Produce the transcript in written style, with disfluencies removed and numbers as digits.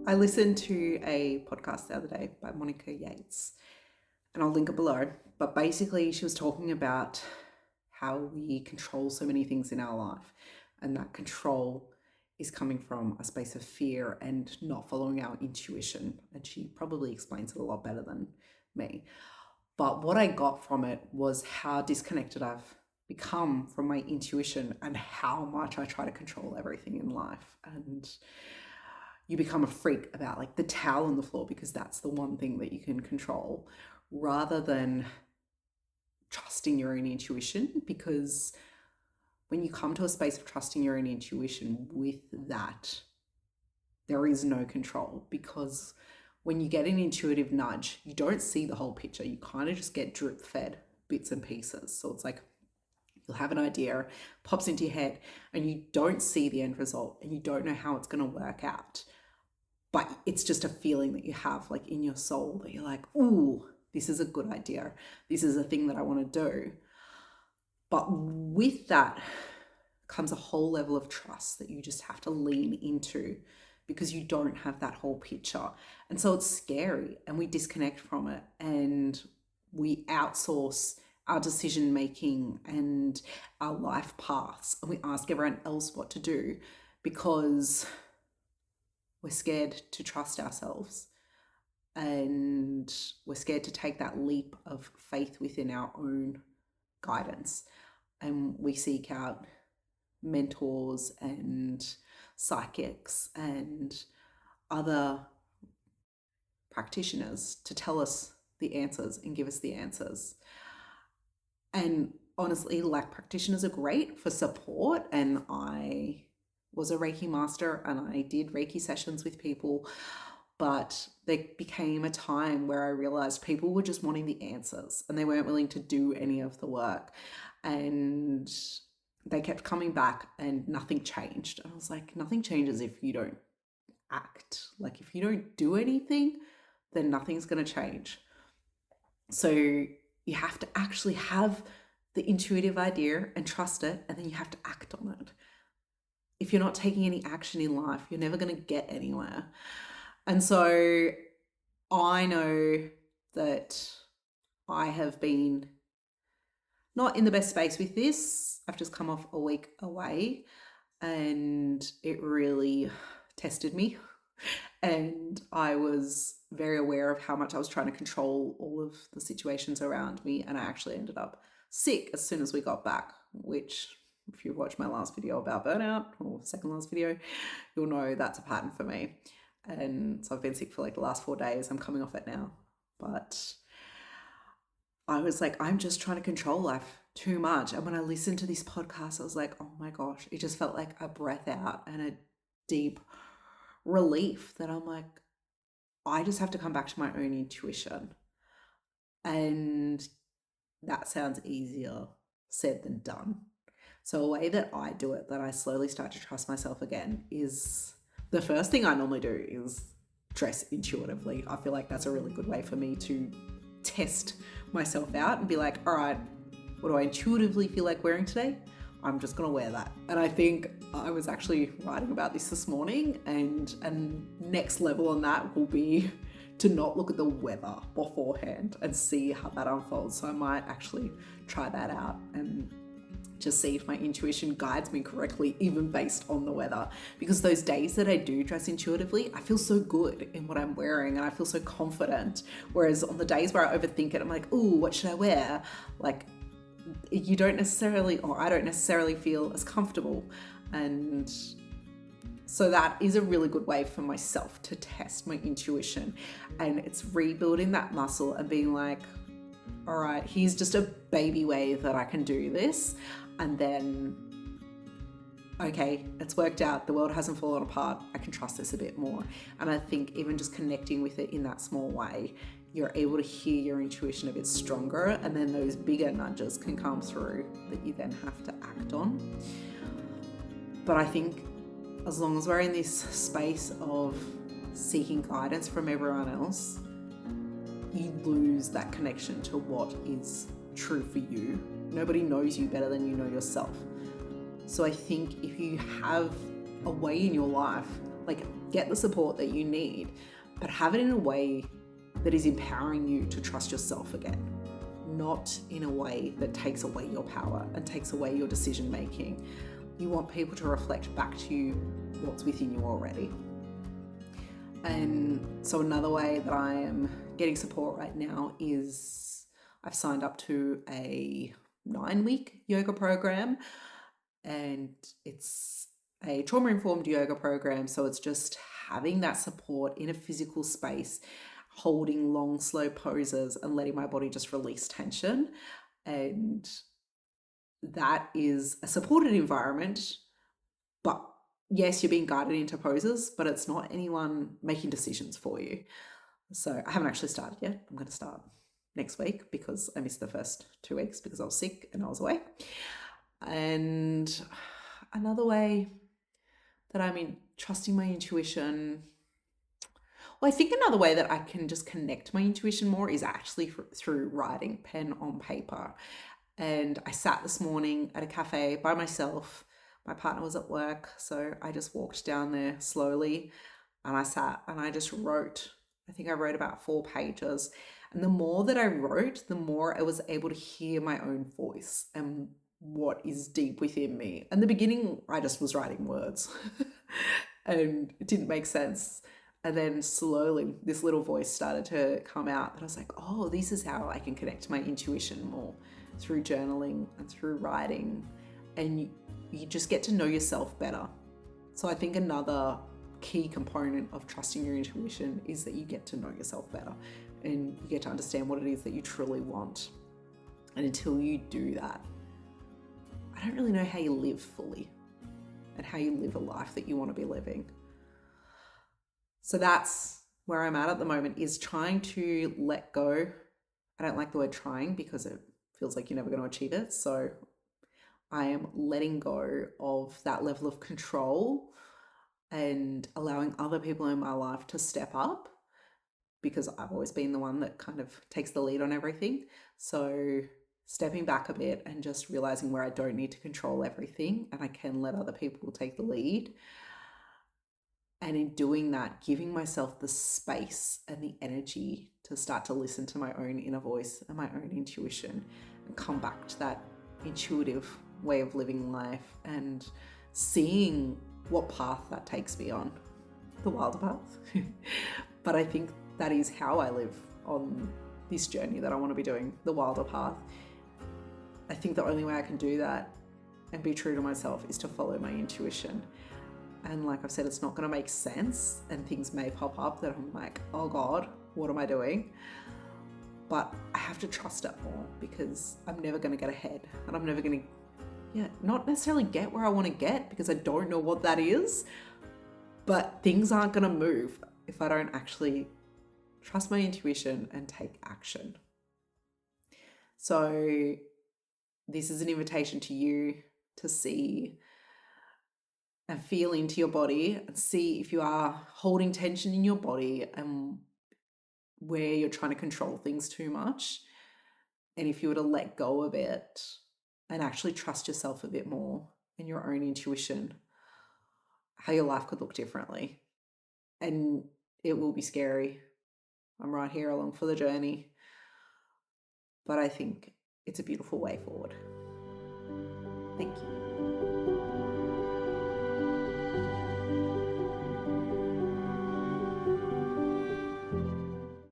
I listened to a podcast the other day by Monica Yates, and I'll link it below. But basically, she was talking about how we control so many things in our life, and that control is coming from a space of fear and not following our intuition. And she probably explains it a lot better than me. But what I got from it was how disconnected I've become from my intuition and how much I try to control everything in life. And you become a freak about like the towel on the floor because that's the one thing that you can control, rather than trusting your own intuition. Because when you come to a space of trusting your own intuition, with that, there is no control. Because when you get an intuitive nudge, you don't see the whole picture. You kind of just get drip fed bits and pieces. So it's like you'll have an idea, pops into your head, and you don't see the end result and you don't know how it's going to work out. But it's just a feeling that you have like in your soul that you're like, ooh, this is a good idea. This is a thing that I want to do. But with that comes a whole level of trust that you just have to lean into, because you don't have that whole picture. And so it's scary, and we disconnect from it, and we outsource our decision making and our life paths, and we ask everyone else what to do because we're scared to trust ourselves, and we're scared to take that leap of faith within our own guidance. And we seek out mentors and psychics and other practitioners to tell us the answers and give us the answers. And honestly, like, practitioners are great for support, and I was a Reiki Master and I did Reiki sessions with people, but there became a time where I realized people were just wanting the answers and they weren't willing to do any of the work, and they kept coming back and nothing changed. And I was like, nothing changes if you don't act. Like, if you don't do anything, then nothing's going to change. So you have to actually have the intuitive idea and trust it, and then you have to act on it. If you're not taking any action in life, you're never going to get anywhere. And so I know that I have been not in the best space with this. I've just come off a week away, and it really tested me. And I was very aware of how much I was trying to control all of the situations around me. And I actually ended up sick as soon as we got back, which, if you watched my last video about burnout, or second last video, you'll know that's a pattern for me. And so I've been sick for like the last 4 days. I'm coming off it now. But I was like, I'm just trying to control life too much. And when I listened to this podcast, I was like, oh my gosh, it just felt like a breath out and a deep relief that I'm like, I just have to come back to my own intuition. And that sounds easier said than done. So a way that I do it, that I slowly start to trust myself again, is the first thing I normally do is dress intuitively. I feel like that's a really good way for me to test myself out and be like, all right, what do I intuitively feel like wearing today? I'm just going to wear that. And I think I was actually writing about this morning, and next level on that will be to not look at the weather beforehand and see how that unfolds. So I might actually try that out and just see if my intuition guides me correctly, even based on the weather. Because those days that I do dress intuitively, I feel so good in what I'm wearing and I feel so confident. Whereas on the days where I overthink it, I'm like, ooh, what should I wear? Like, you don't necessarily, or I don't necessarily feel as comfortable. And so that is a really good way for myself to test my intuition. And it's rebuilding that muscle and being like, all right, here's just a baby way that I can do this. And then, okay, it's worked out. The world hasn't fallen apart. I can trust this a bit more. And I think even just connecting with it in that small way, you're able to hear your intuition a bit stronger. And then those bigger nudges can come through that you then have to act on. But I think as long as we're in this space of seeking guidance from everyone else, you lose that connection to what is true for you. Nobody knows you better than you know yourself. So I think if you have a way in your life, like, get the support that you need, but have it in a way that is empowering you to trust yourself again, not in a way that takes away your power and takes away your decision making. You want people to reflect back to you what's within you already. And so another way that I am getting support right now is I've signed up to a 9-week yoga program, and it's a trauma-informed yoga program. So it's just having that support in a physical space, holding long, slow poses and letting my body just release tension. And that is a supported environment, but yes, you're being guided into poses, but it's not anyone making decisions for you. So I haven't actually started yet. I'm going to start next week because I missed the first 2 weeks because I was sick and I was away. And another way that I'm trusting my intuition, well, I think another way that I can just connect my intuition more is actually through writing pen on paper. And I sat this morning at a cafe by myself. My partner was at work, so I just walked down there slowly and I sat and I just wrote. I think I wrote about 4 pages. And the more that I wrote, the more I was able to hear my own voice and what is deep within me. In the beginning, I just was writing words and it didn't make sense. And then slowly this little voice started to come out and I was like, oh, this is how I can connect to my intuition more, through journaling and through writing. And you just get to know yourself better. So I think another key component of trusting your intuition is that you get to know yourself better and you get to understand what it is that you truly want. And until you do that, I don't really know how you live fully and how you live a life that you want to be living. So that's where I'm at the moment, is trying to let go. I don't like the word trying because it feels like you're never going to achieve it. So I am letting go of that level of control and allowing other people in my life to step up, because I've always been the one that kind of takes the lead on everything. So stepping back a bit and just realizing where I don't need to control everything and I can let other people take the lead. And in doing that, giving myself the space and the energy to start to listen to my own inner voice and my own intuition and come back to that intuitive way of living life and seeing what path that takes me on, the wilder path. But I think that is how I live on this journey that I want to be doing, the wilder path. I think the only way I can do that and be true to myself is to follow my intuition. And like I've said, it's not going to make sense and things may pop up that I'm like, oh God, what am I doing? But I have to trust it more because I'm never going to get ahead and I'm never going to, not necessarily get where I want to get because I don't know what that is, but things aren't going to move if I don't actually trust my intuition and take action. So this is an invitation to you to see and feel into your body and see if you are holding tension in your body and where you're trying to control things too much. And if you were to let go of it and actually trust yourself a bit more and your own intuition, how your life could look differently. And it will be scary. I'm right here along for the journey. But I think it's a beautiful way forward. Thank you.